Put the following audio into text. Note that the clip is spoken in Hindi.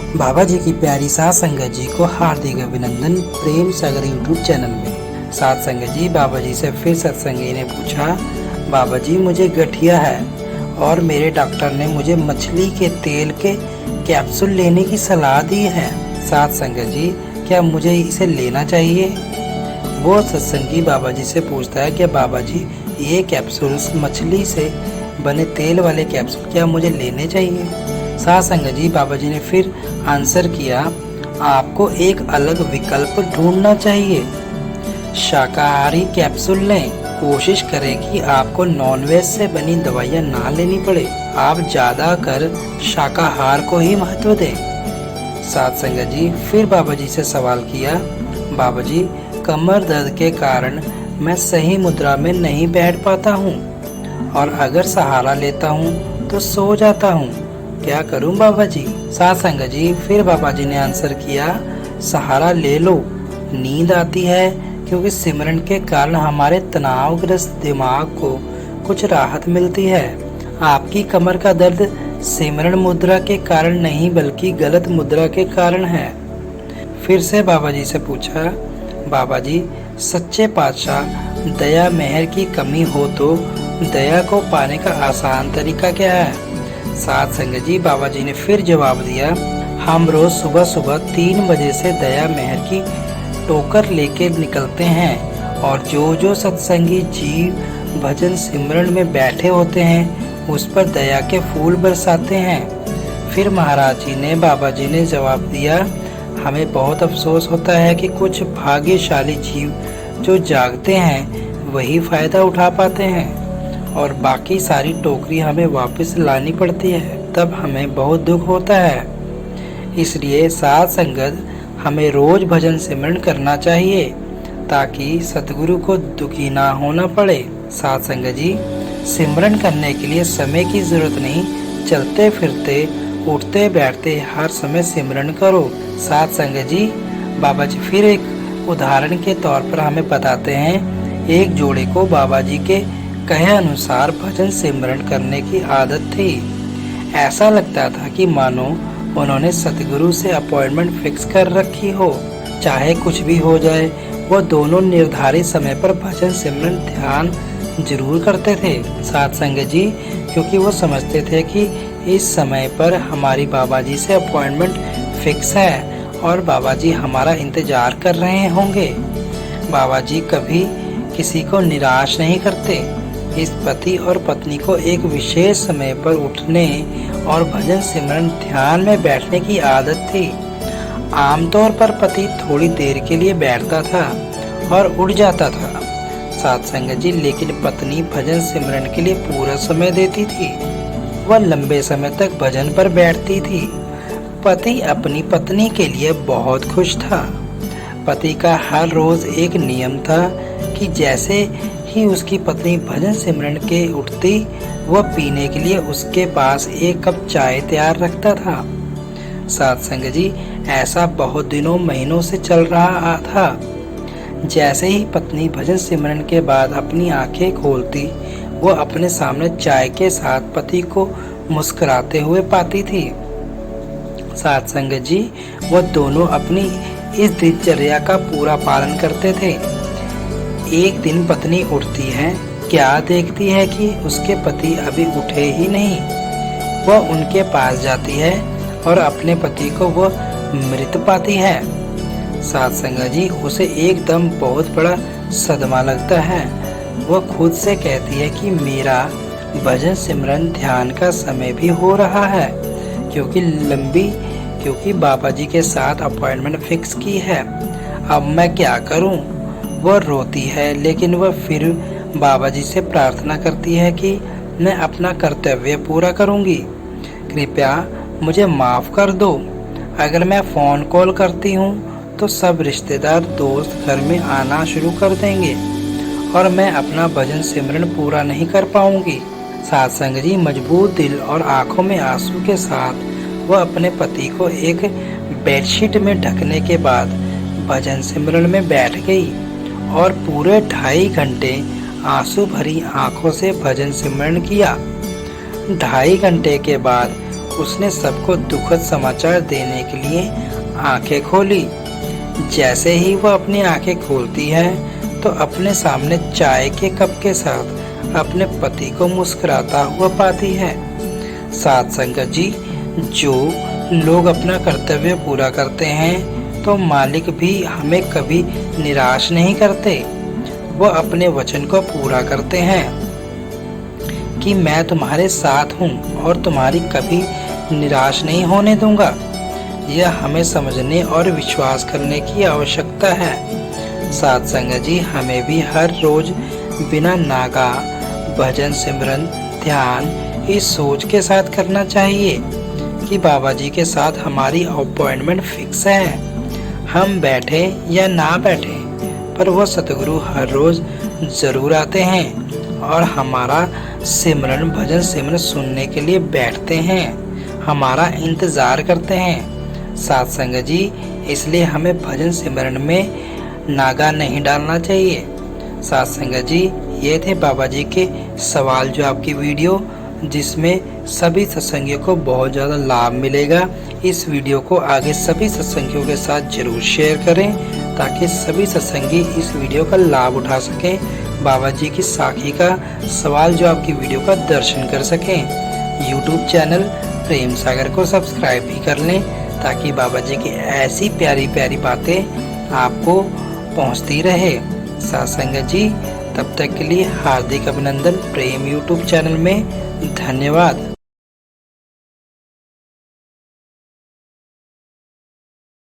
बाबा जी की प्यारी सात संगत जी को हार्दिक अभिनंदन प्रेम सागर यूट्यूब चैनल में। सात संगत जी, बाबा जी से फिर सत्संगी ने पूछा, बाबा जी मुझे गठिया है और मेरे डॉक्टर ने मुझे मछली के तेल के कैप्सूल लेने की सलाह दी है। सात संगत जी, क्या मुझे इसे लेना चाहिए? वो सत्संगी बाबा जी से पूछता है कि बाबा जी ये कैप्सूल्स मछली से बने तेल वाले कैप्सूल क्या मुझे लेने चाहिए? सात संगत जी, बाबा जी ने फिर आंसर किया, आपको एक अलग विकल्प ढूंढना चाहिए। शाकाहारी कैप्सूल लें। कोशिश करें कि आपको नॉनवेज से बनी दवाइयाँ ना लेनी पड़े। आप ज़्यादा कर शाकाहार को ही महत्व दें। सात संगत जी, फिर बाबा जी से सवाल किया, बाबा जी कमर दर्द के कारण मैं सही मुद्रा में नहीं बैठ पाता हूँ और अगर सहारा लेता हूँ तो सो जाता हूँ, क्या करूं बाबा जी? सात संगत जी, फिर बाबा जी ने आंसर किया, सहारा ले लो। नींद आती है क्योंकि सिमरन के कारण हमारे तनावग्रस्त दिमाग को कुछ राहत मिलती है। आपकी कमर का दर्द सिमरन मुद्रा के कारण नहीं बल्कि गलत मुद्रा के कारण है। फिर से बाबा जी से पूछा, बाबा जी सच्चे पातशाह दया मेहर की कमी हो तो दया को पाने का आसान तरीका क्या है? सात संगत जी, बाबा जी ने फिर जवाब दिया, हम रोज सुबह सुबह 3 बजे से दया मेहर की टोकर लेके निकलते हैं और जो सत्संगी जीव भजन सिमरन में बैठे होते हैं उस पर दया के फूल बरसाते हैं। फिर महाराज जी ने बाबा जी ने जवाब दिया, हमें बहुत अफसोस होता है कि कुछ भाग्यशाली जीव जो जागते हैं वही फायदा उठा पाते हैं और बाकी सारी टोकरी हमें वापस लानी पड़ती है, तब हमें बहुत दुख होता है। इसलिए सात संगत हमें रोज भजन सिमरन करना चाहिए ताकि सतगुरु को दुखी ना होना पड़े। सात संगत जी, सिमरन करने के लिए समय की जरूरत नहीं, चलते फिरते उठते बैठते हर समय सिमरन करो। सात संगत जी, बाबा जी फिर एक उदाहरण के तौर पर हमें बताते हैं, एक जोड़े को बाबा जी के कहे अनुसार भजन सिमरन करने की आदत थी। ऐसा लगता था कि मानो उन्होंने सतगुरु से अपॉइंटमेंट फिक्स कर रखी हो, चाहे कुछ भी हो जाए वो दोनों निर्धारित समय पर भजन सिमरन ध्यान जरूर करते थे। सात संगत जी, क्योंकि वो समझते थे कि इस समय पर हमारी बाबा जी से अपॉइंटमेंट फिक्स है और बाबा जी हमारा इंतजार कर रहे होंगे। बाबा जी कभी किसी को निराश नहीं करते। इस पति और पत्नी को एक विशेष समय पर उठने और भजन सिमरन ध्यान में बैठने की आदत थी। आमतौर पर पति थोड़ी देर के लिए बैठता था और उठ जाता था सात संगत जी, लेकिन पत्नी भजन सिमरन के लिए पूरा समय देती थी। वह लंबे समय तक भजन पर बैठती थी। पति अपनी पत्नी के लिए बहुत खुश था। पति का हर रोज एक नियम था कि जैसे ही उसकी पत्नी भजन सिमरन के उठती वह पीने के लिए उसके पास एक कप चाय तैयार रखता था। सात संगत जी, ऐसा बहुत दिनों महीनों से चल रहा था। जैसे ही पत्नी भजन सिमरन के बाद अपनी आंखें खोलती वह अपने सामने चाय के साथ पति को मुस्कुराते हुए पाती थी। सात संगत जी, वह दोनों अपनी इस दिनचर्या का पूरा पालन करते थे। एक दिन पत्नी उठती है, क्या देखती है कि उसके पति अभी उठे ही नहीं। वह उनके पास जाती है और अपने पति को वह मृत पाती है। सात संगत जी, उसे एकदम बहुत बड़ा सदमा लगता है। वह खुद से कहती है कि मेरा भजन सिमरन ध्यान का समय भी हो रहा है क्योंकि बाबा जी के साथ अपॉइंटमेंट फिक्स की है। अब मैं क्या करूं? वह रोती है, लेकिन वह फिर बाबा जी से प्रार्थना करती है कि मैं अपना कर्तव्य पूरा करूंगी। कृपया मुझे माफ कर दो। अगर मैं फ़ोन कॉल करती हूँ तो सब रिश्तेदार दोस्त घर में आना शुरू कर देंगे और मैं अपना भजन सिमरन पूरा नहीं कर पाऊंगी। सात संगत जी, मजबूत दिल और आंखों में आंसू के साथ वह अपने पति को एक बेडशीट में ढकने के बाद भजन सिमरन में बैठ गई और पूरे 2.5 घंटे आंसू भरी आंखों से भजन सिमरन किया। 2.5 घंटे के बाद उसने सबको दुखद समाचार देने के लिए आंखें खोली। जैसे ही वह अपनी आंखें खोलती है तो अपने सामने चाय के कप के साथ अपने पति को मुस्कुराता हुआ पाती है। साथ संगत जी, जो लोग अपना कर्तव्य पूरा करते हैं तो मालिक भी हमें कभी निराश नहीं करते। वह अपने वचन को पूरा करते हैं कि मैं तुम्हारे साथ हूँ और तुम्हारी कभी निराश नहीं होने दूंगा। यह हमें समझने और विश्वास करने की आवश्यकता है। साथ संगत जी, हमें भी हर रोज बिना नागा भजन सिमरन ध्यान इस सोच के साथ करना चाहिए कि बाबा जी के साथ हमारी अपॉइंटमेंट फिक्स है। हम बैठे या ना बैठे पर वो सतगुरु हर रोज जरूर आते हैं और हमारा सिमरन भजन सिमरन सुनने के लिए बैठते हैं, हमारा इंतजार करते हैं। साथ संगत जी, इसलिए हमें भजन सिमरन में नागा नहीं डालना चाहिए। साथ संगत जी, ये थे बाबा जी के सवाल जवाब की वीडियो, जिसमें सभी सत्संगियों को बहुत ज़्यादा लाभ मिलेगा। इस वीडियो को आगे सभी सत्संगियों के साथ जरूर शेयर करें ताकि सभी सत्संगी इस वीडियो का लाभ उठा सकें, बाबा जी की साखी का सवाल जवाब की वीडियो का दर्शन कर सकें। यूट्यूब चैनल प्रेम सागर को सब्सक्राइब भी कर लें ताकि बाबा जी की ऐसी प्यारी प्यारी बातें आपको पहुंचती रहे। साथ संगत जी, तब तक के लिए हार्दिक अभिनंदन प्रेम यूट्यूब चैनल में। धन्यवाद।